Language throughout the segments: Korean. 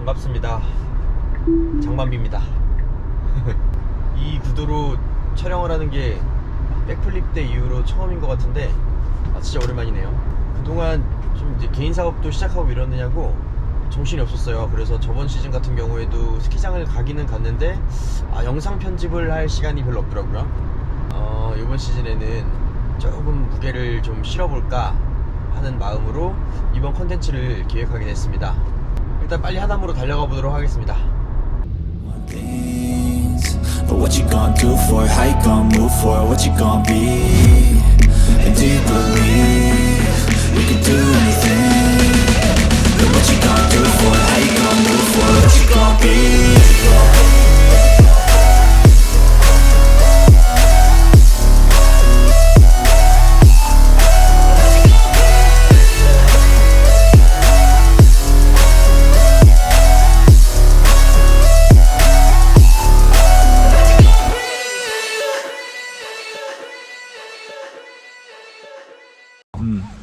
반갑습니다. 장만비입니다. 이 구도로 촬영을 하는 게 백플립 때 이후로 처음인 것 같은데 진짜 오랜만이네요. 그동안 좀 이제 개인 사업도 시작하고 이러느냐고 정신이 없었어요. 그래서 저번 시즌 같은 경우에도 스키장을 가기는 갔는데 영상 편집을 할 시간이 별로 없더라고요. 이번 시즌에는 조금 무게를 좀 실어볼까 하는 마음으로 이번 컨텐츠를 기획하게 됐습니다. 일단 빨리 하남으로 달려가 보도록 하겠습니다. But what you gonna do for it? How you gonna move for it? What you gonna be? And do you believe you can do anything? But what you gonna do for it? How you gonna move for it? What you gonna be?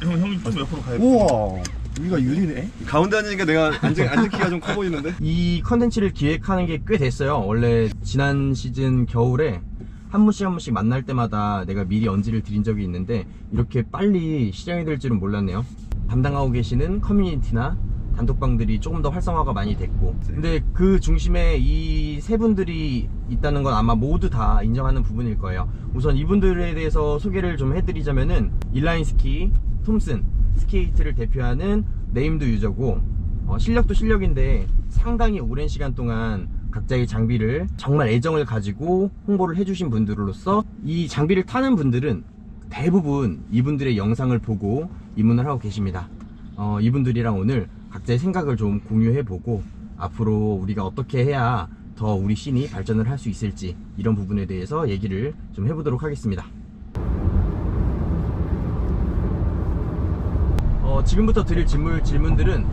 형이 좀 옆으로 가야 돼. 우와, 여기가 유리네. 가운데 앉으니까 내가 앉은 키가 좀 커 보이는데? 이 컨텐츠를 기획하는 게 꽤 됐어요. 원래 지난 시즌 겨울에 한 번씩 만날 때마다 내가 미리 언지를 드린 적이 있는데 이렇게 빨리 실행이 될 줄은 몰랐네요. 담당하고 계시는 커뮤니티나 단톡방들이 조금 더 활성화가 많이 됐고, 근데 그 중심에 이 세 분들이 있다는 건 아마 모두 다 인정하는 부분일 거예요. 우선 이분들에 대해서 소개를 좀 해드리자면은 인라인 스키 톰슨 스케이트를 대표하는 네임드 유저고, 실력도 실력인데 상당히 오랜 시간 동안 각자의 장비를 정말 애정을 가지고 홍보를 해주신 분들로서 이 장비를 타는 분들은 대부분 이분들의 영상을 보고 입문을 하고 계십니다. 이분들이랑 오늘 각자의 생각을 좀 공유해보고 앞으로 우리가 어떻게 해야 더 우리 씬이 발전을 할 수 있을지 이런 부분에 대해서 얘기를 좀 해보도록 하겠습니다. 지금부터 드릴 질문들은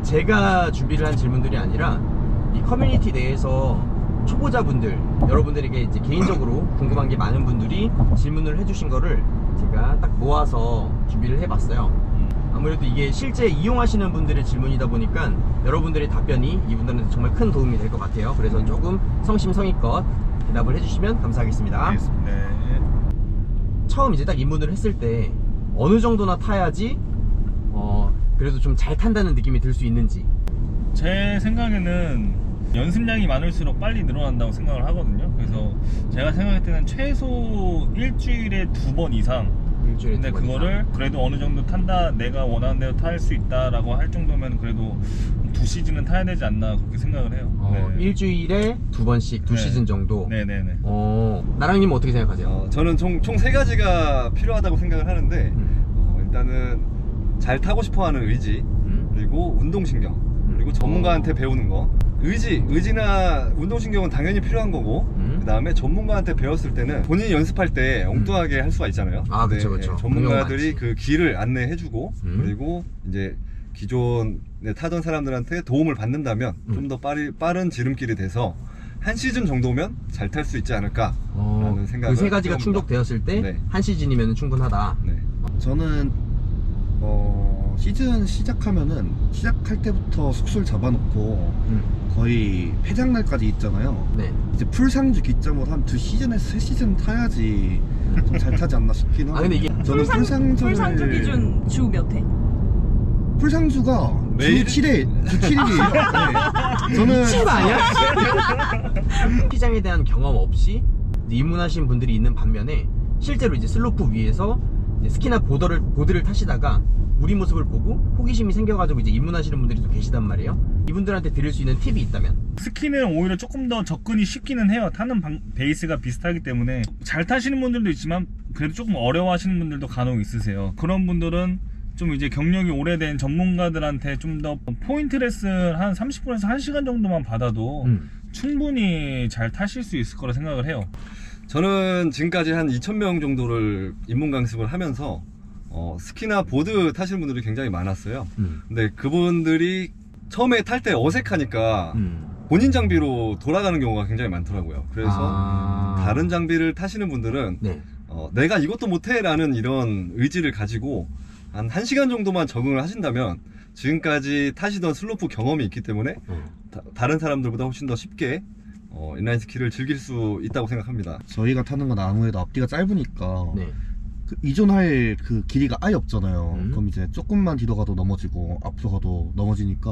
제가 준비를 한 질문들이 아니라 이 커뮤니티 내에서 초보자분들, 여러분들에게 이제 개인적으로 궁금한 게 많은 분들이 질문을 해주신 거를 제가 딱 모아서 준비를 해봤어요. 아무래도 이게 실제 이용하시는 분들의 질문이다 보니까 여러분들의 답변이 이분들한테 정말 큰 도움이 될 것 같아요. 그래서 조금 성심성의껏 대답을 해주시면 감사하겠습니다. 알겠습니다. 네. 처음 이제 딱 입문을 했을 때 어느 정도나 타야지 그래도 좀 잘 탄다는 느낌이 들 수 있는지. 제 생각에는 연습량이 많을수록 빨리 늘어난다고 생각을 하거든요. 그래서 제가 생각할 때는 최소 일주일에 2번 이상. 일주일에 근데 2번 그거를 이상. 그래도 어느 정도 탄다, 내가 원하는 대로 탈 수 있다라고 할 정도면 그래도 2시즌은 타야 되지 않나 그렇게 생각을 해요. 네. 일주일에 2번씩 2시즌 네. 정도. 네네네. 나랑님은 어떻게 생각하세요? 저는 총 3가지가 필요하다고 생각을 하는데, 일단은 잘 타고 싶어하는 의지, 그리고 운동신경, 그리고 전문가한테 배우는 거. 의지나 운동신경은 당연히 필요한 거고, 그 다음에 전문가한테 배웠을 때는 본인이 연습할 때 엉뚱하게 할 수가 있잖아요. 근데, 그쵸. 전문가들이 그 길을 안내해주고, 그리고 이제 기존에 타던 사람들한테 도움을 받는다면 좀 더 빠른 지름길이 돼서 한 시즌 정도면 잘 탈 수 있지 않을까 라는 생각을 그 3가지가 해봅니다. 충족되었을 때 네. 한 시즌이면 충분하다. 네. 저는 시즌 시작하면은 시작할 때부터 숙소를 잡아놓고 거의 폐장날까지 있잖아요. 네. 이제 풀상주 기점으로 한 2시즌에서 3시즌 타야지 좀 잘 타지 않나 싶긴 하고. 근데 이게 저는 풀상주 기준 주 몇 회? 풀상주가 매일? 주 7일이에요. 네. 저는 칩 아니야? 시장에 대한 경험 없이 이제 입문하신 분들이 있는 반면에 실제로 이제 슬로프 위에서 이제 스키나 보드를 타시다가 우리 모습을 보고 호기심이 생겨가지고 이제 입문하시는 분들이 또 계시단 말이에요. 이분들한테 드릴 수 있는 팁이 있다면? 스키는 오히려 조금 더 접근이 쉽기는 해요. 타는 베이스가 비슷하기 때문에 잘 타시는 분들도 있지만 그래도 조금 어려워하시는 분들도 간혹 있으세요. 그런 분들은 좀 이제 경력이 오래된 전문가들한테 좀 더 포인트 레슨 한 30분에서 1시간 정도만 받아도 충분히 잘 타실 수 있을 거라 생각을 해요. 저는 지금까지 한 2,000명 정도를 입문 강습을 하면서 스키나 보드 타시는 분들이 굉장히 많았어요. 근데 그분들이 처음에 탈 때 어색하니까 본인 장비로 돌아가는 경우가 굉장히 많더라고요. 그래서 다른 장비를 타시는 분들은 네. 내가 이것도 못해 라는 이런 의지를 가지고 한 1시간 정도만 적응을 하신다면 지금까지 타시던 슬로프 경험이 있기 때문에 다른 사람들보다 훨씬 더 쉽게 인라인 스키를 즐길 수 있다고 생각합니다. 저희가 타는 건 아무래도 앞뒤가 짧으니까 네. 그 이존할 그 길이가 아예 없잖아요. 음. 그럼 이제 조금만 뒤로 가도 넘어지고 앞으로 가도 넘어지니까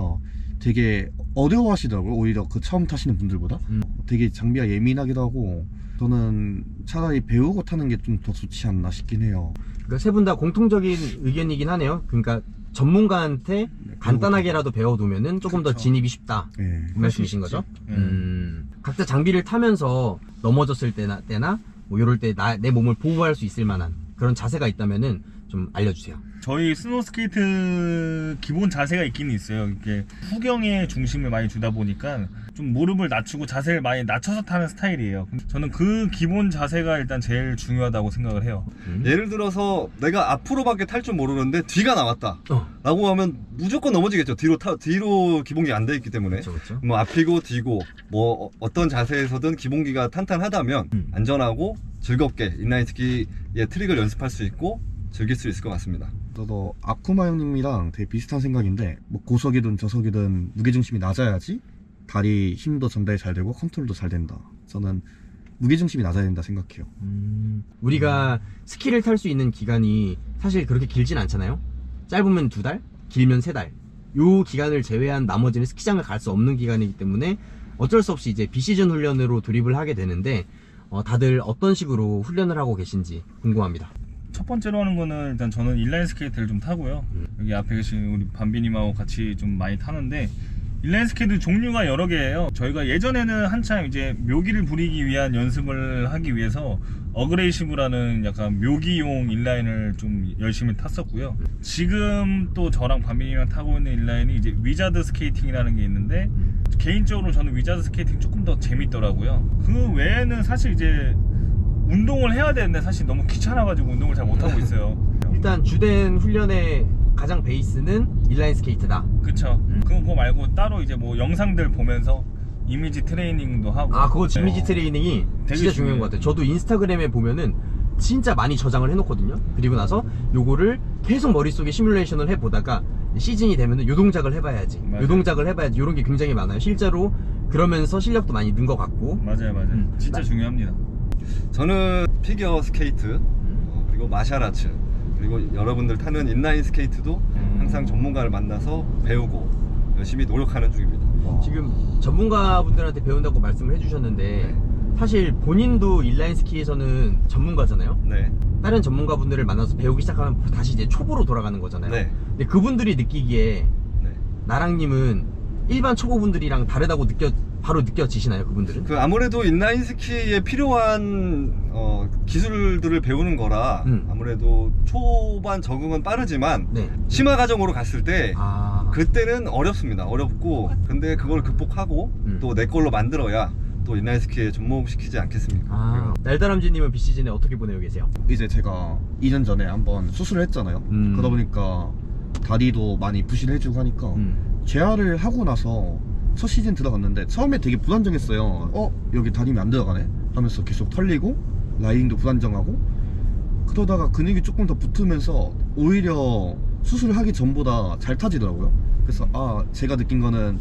되게 어려워하시더라고요. 오히려 그 처음 타시는 분들보다 되게 장비가 예민하기도 하고, 저는 차라리 배우고 타는 게 좀 더 좋지 않나 싶긴 해요. 그러니까 세 분 다 공통적인 의견이긴 하네요. 그러니까 전문가한테 간단하게라도 배워두면은 조금 더 진입이 쉽다. 네. 그 말씀이신 거죠? 음. 각자 장비를 타면서 넘어졌을 때나 뭐 이럴 때 내 몸을 보호할 수 있을 만한 그런 자세가 있다면은 좀 알려주세요. 저희 스노우스케이트 기본 자세가 있긴 있어요. 이게 후경에 중심을 많이 주다 보니까 좀 무릎을 낮추고 자세를 많이 낮춰서 타는 스타일이에요. 저는 그 기본 자세가 일단 제일 중요하다고 생각을 해요. 예를 들어서 내가 앞으로밖에 탈 줄 모르는데 뒤가 나왔다 라고 하면 무조건 넘어지겠죠. 뒤로 기본기 안 돼 있기 때문에. 그렇죠. 뭐 앞이고 뒤고 뭐 어떤 자세에서든 기본기가 탄탄하다면 안전하고 즐겁게 인라인 스키의 트릭을 연습할 수 있고 즐길 수 있을 것 같습니다. 저도 아쿠마 형님이랑 되게 비슷한 생각인데, 뭐 고석이든 저석이든 무게중심이 낮아야지 다리 힘도 전달이 잘 되고 컨트롤도 잘 된다. 저는 무게중심이 낮아야 된다 생각해요. 우리가 스키를 탈 수 있는 기간이 사실 그렇게 길진 않잖아요. 짧으면 2달, 길면 3달. 요 기간을 제외한 나머지는 스키장을 갈 수 없는 기간이기 때문에 어쩔 수 없이 이제 비시즌 훈련으로 돌입을 하게 되는데, 다들 어떤 식으로 훈련을 하고 계신지 궁금합니다. 첫 번째로 하는 거는 일단 저는 인라인 스케이트를 좀 타고요. 여기 앞에 계신 우리 반비님하고 같이 좀 많이 타는데, 인라인 스케이트 종류가 여러 개예요. 저희가 예전에는 한참 이제 묘기를 부리기 위한 연습을 하기 위해서 어그레이시브라는 약간 묘기용 인라인을 좀 열심히 탔었고요. 지금 또 저랑 반비님이랑 타고 있는 인라인이 이제 위자드 스케이팅이라는 게 있는데, 개인적으로 저는 위자드 스케이팅 조금 더 재밌더라고요. 그 외에는 사실 이제 운동을 해야 되는데 사실 너무 귀찮아가지고 운동을 잘 못하고 있어요. 일단 주된 훈련의 가장 베이스는 인라인 스케이트다. 그쵸. 그거 말고 따로 이제 뭐 영상들 보면서 이미지 트레이닝도 하고. 그거 이미지 트레이닝이 되게 진짜 중요한 중요해요. 것 같아요. 저도 인스타그램에 보면은 진짜 많이 저장을 해놓거든요. 그리고 나서 요거를 계속 머릿속에 시뮬레이션을 해보다가 시즌이 되면은 요 동작을 해봐야지, 맞아요. 요 동작을 해봐야지, 요런 게 굉장히 많아요. 실제로 그러면서 실력도 많이 는 것 같고. 맞아요. 진짜 중요합니다. 저는 피겨 스케이트 그리고 마샬 아츠 그리고 여러분들 타는 인라인 스케이트도 항상 전문가를 만나서 배우고 열심히 노력하는 중입니다. 지금 전문가분들한테 배운다고 말씀을 해주셨는데, 사실 본인도 인라인 스키에서는 전문가잖아요. 네. 다른 전문가분들을 만나서 배우기 시작하면 다시 이제 초보로 돌아가는 거잖아요. 네. 근데 그분들이 느끼기에 네. 나랑님은 일반 초보분들이랑 다르다고 바로 느껴지시나요, 그분들은? 그 아무래도 인라인 스키에 필요한 기술들을 배우는 거라 아무래도 초반 적응은 빠르지만 네. 심화 과정으로 갔을 때 아, 그때는 어렵습니다. 어렵고 근데 그걸 극복하고 또 내 걸로 만들어야 또 인라인 스키에 접목시키지 않겠습니까? 날다람쥐님은 비시즌에 어떻게 보내고 계세요? 이제 제가 2년 전에 한번 수술을 했잖아요. 그러다 보니까 다리도 많이 부실해지고 하니까 재활을 하고 나서 첫 시즌 들어갔는데 처음에 되게 불안정했어요. 여기 다림이 안 들어가네 하면서 계속 털리고 라이딩도 불안정하고, 그러다가 근육이 조금 더 붙으면서 오히려 수술을 하기 전보다 잘 타지더라고요. 그래서 제가 느낀 거는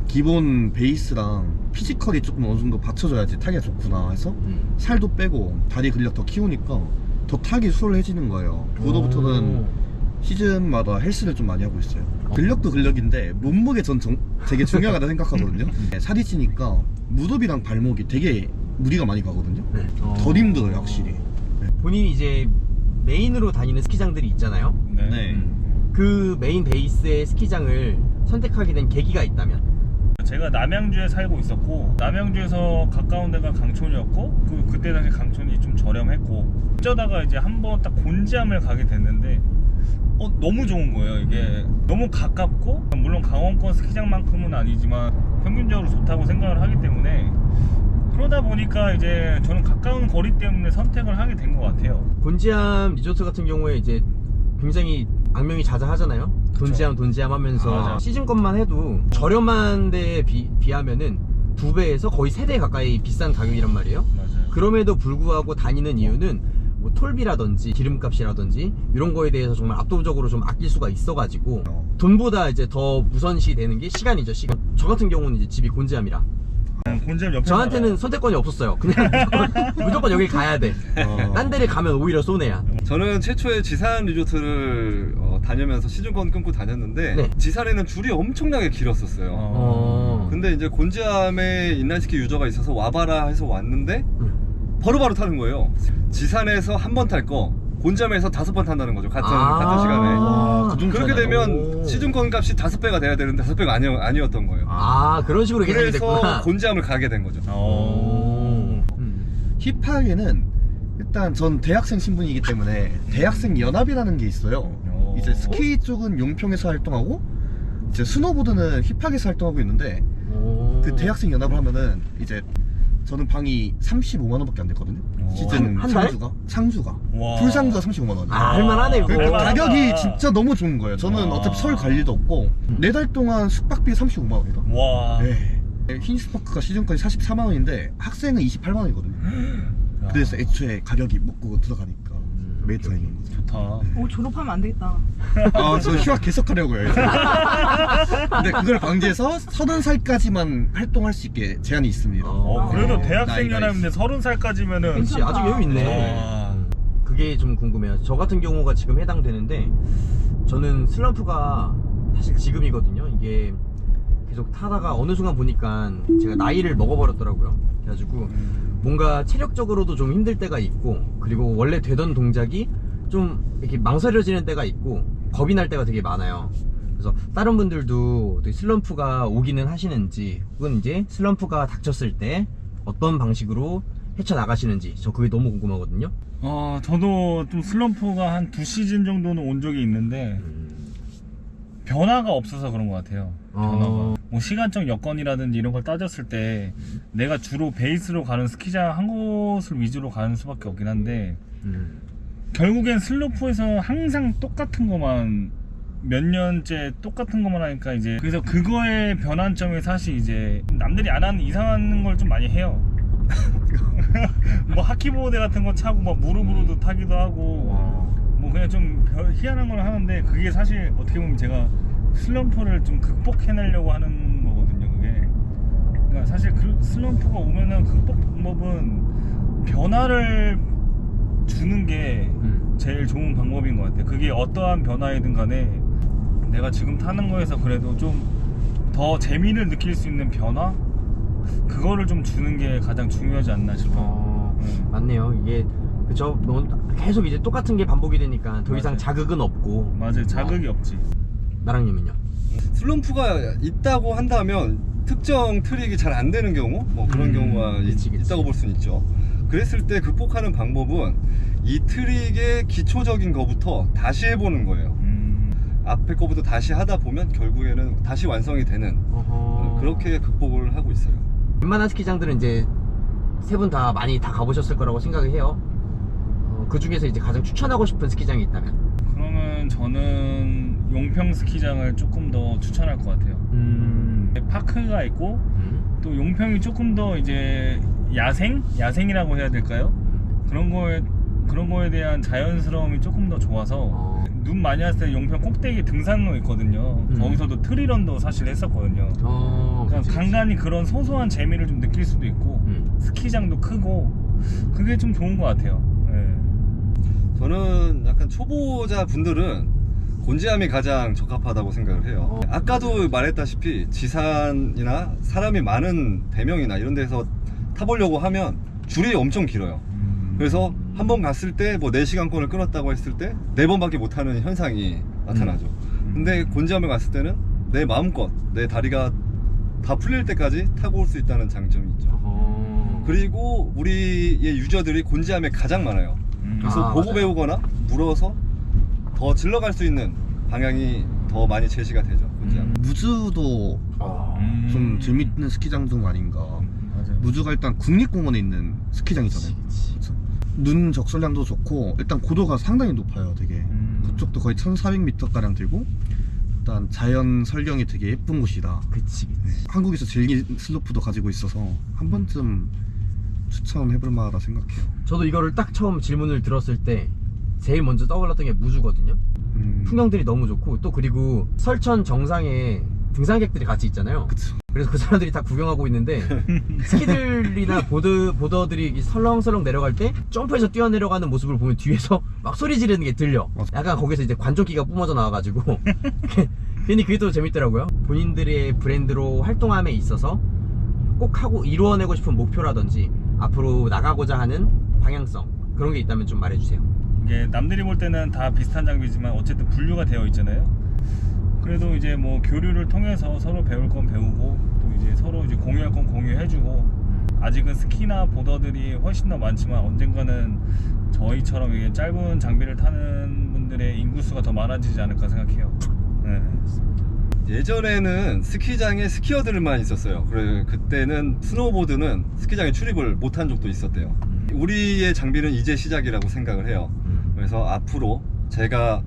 기본 베이스랑 피지컬이 조금 어느 정도 받쳐줘야지 타기가 좋구나 해서 살도 빼고 다리 근력 더 키우니까 더 타기 수월해지는 거예요. 그로부터는 시즌마다 헬스를 좀 많이 하고 있어요. 근력도 근력인데 몸무게 전 되게 중요하다 생각하거든요. 살이 찌니까 무릎이랑 발목이 되게 무리가 많이 가거든요. 덜 힘들어요, 확실히. 본인이 이제 메인으로 다니는 스키장들이 있잖아요. 네. 그 메인 베이스의 스키장을 선택하게 된 계기가 있다면? 제가 남양주에 살고 있었고, 남양주에서 가까운 데가 강촌이었고, 그때 당시 강촌이 좀 저렴했고, 어쩌다가 이제 한번 딱 곤지암을 가게 됐는데 너무 좋은 거예요. 이게 너무 가깝고, 물론 강원권 스키장만큼은 아니지만 평균적으로 좋다고 생각을 하기 때문에, 그러다 보니까 이제 저는 가까운 거리 때문에 선택을 하게 된 것 같아요. 곤지암 리조트 같은 경우에 이제 굉장히 악명이 자자하잖아요. 돈지암 하면서 맞아. 시즌권만 해도 저렴한 데에 비하면은 2배에서 거의 3배 가까이 비싼 가격이란 말이에요. 맞아요. 그럼에도 불구하고 다니는 이유는 뭐 뭐 톨비라든지 기름값이라든지 이런 거에 대해서 정말 압도적으로 좀 아낄 수가 있어가지고 돈보다 이제 더 우선시 되는 게 시간이죠. 시간. 저 같은 경우는 이제 집이 곤지암이라 곤지암 옆에 저한테는 선택권이 없었어요. 그냥 무조건 여기 가야 돼. 딴 데를 가면 오히려 손해야. 저는 최초에 지산 리조트를 다니면서 시즌권 끊고 다녔는데 네. 지산에는 줄이 엄청나게 길었었어요. 근데 이제 곤지암에 인라인스키 유저가 있어서 와봐라 해서 왔는데 바로바로 타는 거예요. 지산에서 한 번 탈 거 곤지암에서 5번 탄다는 거죠. 같은 시간에. 그렇게 되면 시즌권 값이 5배가 돼야 되는데 5배가 아니었던 거예요. 그런 식으로 계산이 그래서 됐구나. 곤지암을 가게 된 거죠. 힙하게는 일단 전 대학생 신분이기 때문에 대학생 연합이라는 게 있어요. 이제 스키 쪽은 용평에서 활동하고 이제 스노보드는 힙하게서 활동하고 있는데 그 대학생 연합을 하면은 이제 저는 방이 35만 원밖에 안 됐거든요. 시즌 한 달? 상주가 와. 풀 상주가 35만 원. 할만하네. 그거. 그러니까 할만하다. 가격이 진짜 너무 좋은 거예요. 저는 어차피 서울 갈 일도 없고 4달 동안 숙박비 35만 원이다. 와. 네. 흰스파크가 시즌까지 44만 원인데 학생은 28만 원이거든요. 그래서 애초에 가격이 먹고 들어가니까 메리트가 있는 거죠. 좋다. 오, 졸업하면 안 되겠다. 저 휴학 계속하려고요. 이제. 근데 그걸 방지해서 30살까지만 활동할 수 있게 제한이 있습니다. 그래도 대학생 나이가 연합인데 30살까지면은 그렇지. 아직 여유 있네. 와. 그게 좀 궁금해요. 저 같은 경우가 지금 해당되는데 저는 슬럼프가 사실 지금이거든요. 이게 계속 타다가 어느 순간 보니까 제가 나이를 먹어버렸더라고요. 그래가지고 뭔가 체력적으로도 좀 힘들 때가 있고 그리고 원래 되던 동작이 좀 이렇게 망설여지는 때가 있고 겁이 날 때가 되게 많아요. 그래서 다른 분들도 되게 슬럼프가 오기는 하시는지 혹은 이제 슬럼프가 닥쳤을 때 어떤 방식으로 헤쳐나가시는지 저 그게 너무 궁금하거든요. 저도 좀 슬럼프가 한 2시즌 정도는 온 적이 있는데 변화가 없어서 그런 것 같아요. 변화가. 뭐 시간적 여건이라든지 이런 걸 따졌을 때 내가 주로 베이스로 가는 스키장 한 곳을 위주로 가는 수밖에 없긴 한데 결국엔 슬로프에서 항상 똑같은 것만 몇 년째 똑같은 것만 하니까 이제 그래서 그거의 변환점이 사실 이제 남들이 안 하는 이상한 걸 좀 많이 해요. 뭐 하키보드 같은 거 차고 막 무릎으로도 타기도 하고 뭐 그냥 좀 희한한 걸 하는데 그게 사실 어떻게 보면 제가 슬럼프를 좀 극복해내려고 하는 거거든요. 그게 그러니까 사실 그 슬럼프가 오면은 극복 방법은 변화를 주는 게 제일 좋은 방법인 것 같아요. 그게 어떠한 변화이든 간에 내가 지금 타는 거에서 그래도 좀 더 재미를 느낄 수 있는 변화? 그거를 좀 주는 게 가장 중요하지 않나 싶어요. 맞네요. 이게 그쵸. 계속 이제 똑같은 게 반복이 되니까 더 이상 맞아요. 자극은 없고. 맞아요. 자극이 없지. 나랑님은요? 슬럼프가 있다고 한다면 특정 트릭이 잘 안 되는 경우 뭐 그런 경우가 그치. 있다고 볼 수는 있죠. 그랬을 때 극복하는 방법은 이 트릭의 기초적인 거부터 다시 해보는 거예요. 앞에 거부터 다시 하다 보면 결국에는 다시 완성이 되는 그렇게 극복을 하고 있어요. 웬만한 스키장들은 이제 세 분 다 많이 다 가보셨을 거라고 생각을 해요. 그 중에서 이제 가장 추천하고 싶은 스키장이 있다면? 그러면 저는 용평 스키장을 조금 더 추천할 것 같아요. 파크가 있고 또 용평이 조금 더 이제 야생이라고 해야 될까요? 그런 거에 대한 자연스러움이 조금 더 좋아서 눈 많이 왔을 때 용평 꼭대기 등산로 있거든요. 거기서도 트리런도 사실 했었거든요. 그냥 간간히 그런 소소한 재미를 좀 느낄 수도 있고 스키장도 크고 그게 좀 좋은 것 같아요. 저는 약간 초보자 분들은 곤지암이 가장 적합하다고 생각을 해요. 아까도 말했다시피 지산이나 사람이 많은 대명이나 이런 데서 타보려고 하면 줄이 엄청 길어요. 그래서 한 번 갔을 때 뭐 4시간권을 끊었다고 했을 때 4번밖에 못 타는 현상이 나타나죠. 근데 곤지암에 갔을 때는 내 마음껏 내 다리가 다 풀릴 때까지 타고 올 수 있다는 장점이 있죠. 그리고 우리의 유저들이 곤지암에 가장 많아요. 그래서 보고 맞아요. 배우거나 물어서 더 질러갈 수 있는 방향이 더 많이 제시가 되죠. 곤지암. 무주도 좀 재밌는 스키장 중 아닌가. 맞아요. 무주가 일단 국립공원에 있는 스키장이잖아요. 그쵸? 눈 적설량도 좋고 일단 고도가 상당히 높아요. 되게 그쪽도 거의 1400m 가량 되고 일단 자연 설경이 되게 예쁜 곳이다. 그치. 한국에서 제일 긴 슬로프도 가지고 있어서 한 번쯤 추천해볼 만하다 생각해요. 저도 이거를 딱 처음 질문을 들었을 때 제일 먼저 떠올랐던 게 무주거든요. 풍경들이 너무 좋고 또 그리고 설천 정상에 등산객들이 같이 있잖아요. 그쵸. 그래서 그 사람들이 다 구경하고 있는데 스키들이나 보더들이 설렁설렁 내려갈 때 점프해서 뛰어내려가는 모습을 보면 뒤에서 막 소리 지르는 게 들려. 맞아. 약간 거기서 이제 관종기가 뿜어져 나와가지고 괜히 그게 또 재밌더라고요. 본인들의 브랜드로 활동함에 있어서 꼭 하고 이루어내고 싶은 목표라든지 앞으로 나가고자 하는 방향성 그런 게 있다면 좀 말해주세요. 이게 남들이 볼 때는 다 비슷한 장비지만 어쨌든 분류가 되어 있잖아요. 그래도 이제 뭐 교류를 통해서 서로 배울 건 배우고 또 이제 서로 이제 공유할 건 공유해주고 아직은 스키나 보더들이 훨씬 더 많지만 언젠가는 저희처럼 이게 짧은 장비를 타는 분들의 인구수가 더 많아지지 않을까 생각해요. 네. 예전에는 스키장에 스키어들만 있었어요. 그래 그때는 스노우보드는 스키장에 출입을 못한 적도 있었대요. 우리의 장비는 이제 시작이라고 생각을 해요. 그래서 앞으로 제가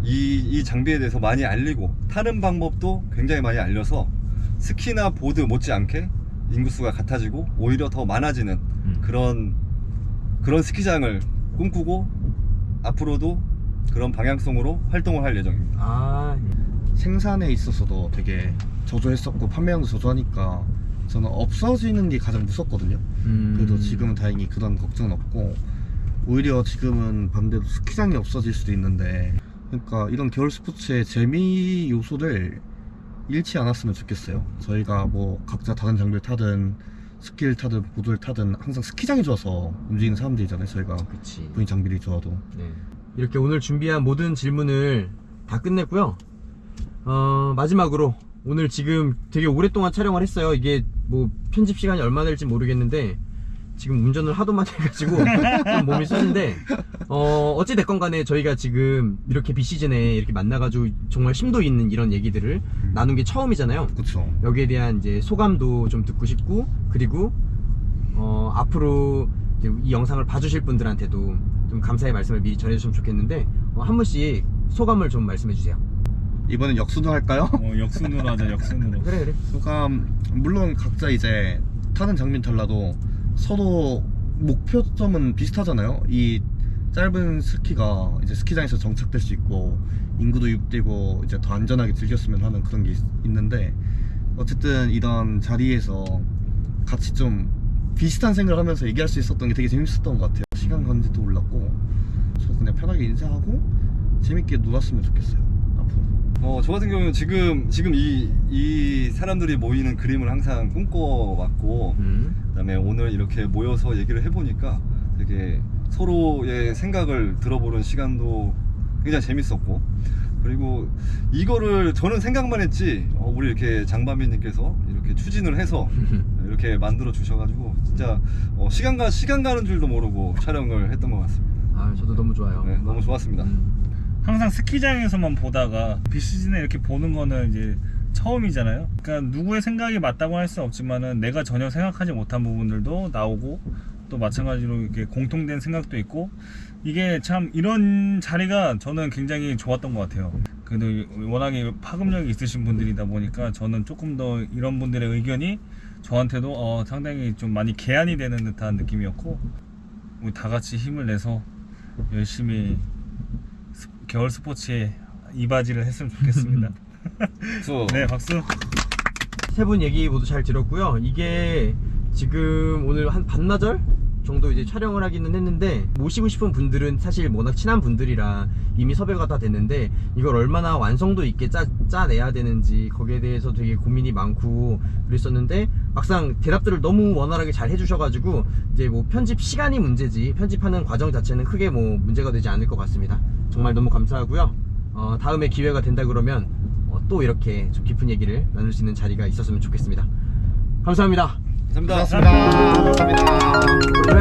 이 장비에 대해서 많이 알리고 타는 방법도 굉장히 많이 알려서 스키나 보드 못지않게 인구수가 같아지고 오히려 더 많아지는 그런 스키장을 꿈꾸고 앞으로도 그런 방향성으로 활동을 할 예정입니다. 아, 생산에 있어서도 되게 저조했었고 판매량도 저조하니까 저는 없어지는 게 가장 무섭거든요. 그래도 지금은 다행히 그런 걱정은 없고 오히려 지금은 반대로 스키장이 없어질 수도 있는데 그러니까 이런 겨울 스포츠의 재미 요소를 잃지 않았으면 좋겠어요. 저희가 뭐 각자 다른 장비를 타든 스키를 타든 보드를 타든 항상 스키장이 좋아서 움직이는 사람들이잖아요. 저희가 그치. 본인 장비를 좋아도. 네. 이렇게 오늘 준비한 모든 질문을 다 끝냈고요. 마지막으로 오늘 지금 되게 오랫동안 촬영을 했어요. 이게 뭐 편집 시간이 얼마나 될지 모르겠는데 지금 운전을 하도 많이 해가지고 좀 몸이 쑤는데 어찌됐건 간에 저희가 지금 이렇게 비시즌에 이렇게 만나가지고 정말 심도 있는 이런 얘기들을 나눈 게 처음이잖아요. 그쵸. 여기에 대한 이제 소감도 좀 듣고 싶고 그리고 앞으로 이제 이 영상을 봐주실 분들한테도 좀 감사의 말씀을 미리 전해주시면 좋겠는데 한 분씩 소감을 좀 말씀해주세요. 이번엔 역순으로 할까요? 역순으로 하자. 역순으로. 그래. 소감, 물론 각자 이제 타는 장비는 달라도 서로 목표점은 비슷하잖아요. 이 짧은 스키가 이제 스키장에서 정착될 수 있고 인구도 유입되고 이제 더 안전하게 즐겼으면 하는 그런 게 있는데 어쨌든 이런 자리에서 같이 좀 비슷한 생각을 하면서 얘기할 수 있었던 게 되게 재밌었던 것 같아요. 시간 가는지도 몰랐고 저 그냥 편하게 인사하고 재밌게 놀았으면 좋겠어요. 앞으로. 저 같은 경우는 지금 이 사람들이 모이는 그림을 항상 꿈꿔왔고 그다음에 오늘 이렇게 모여서 얘기를 해보니까 되게 서로의 생각을 들어보는 시간도 굉장히 재밌었고 그리고 이거를 저는 생각만 했지 우리 이렇게 장반비님께서 이렇게 추진을 해서 이렇게 만들어 주셔가지고 진짜 시간 가는 줄도 모르고 촬영을 했던 것 같습니다. 아, 저도 너무 좋아요. 네, 너무 좋았습니다. 항상 스키장에서만 보다가 비시즌에 이렇게 보는 거는 이제 처음이잖아요. 그러니까 누구의 생각이 맞다고 할 수 없지만은 내가 전혀 생각하지 못한 부분들도 나오고 또 마찬가지로 이렇게 공통된 생각도 있고 이게 참 이런 자리가 저는 굉장히 좋았던 것 같아요. 그래도 워낙에 파급력이 있으신 분들이다 보니까 저는 조금 더 이런 분들의 의견이 저한테도 상당히 좀 많이 개안이 되는 듯한 느낌이었고 우리 다 같이 힘을 내서 열심히 겨울 스포츠에 이바지를 했으면 좋겠습니다. 네, 박수. 세 분 얘기 모두 잘 들었고요. 이게 지금 오늘 한 반나절 정도 이제 촬영을 하기는 했는데 모시고 싶은 분들은 사실 워낙 친한 분들이라 이미 섭외가 다 됐는데 이걸 얼마나 완성도 있게 짜내야 되는지 거기에 대해서 되게 고민이 많고 그랬었는데 막상 대답들을 너무 원활하게 잘 해주셔가지고 이제 뭐 편집 시간이 문제지 편집하는 과정 자체는 크게 뭐 문제가 되지 않을 것 같습니다. 정말 너무 감사하고요. 다음에 기회가 된다 그러면 또 이렇게 좀 깊은 얘기를 나눌 수 있는 자리가 있었으면 좋겠습니다. 감사합니다. 감사합니다. 감사합니다.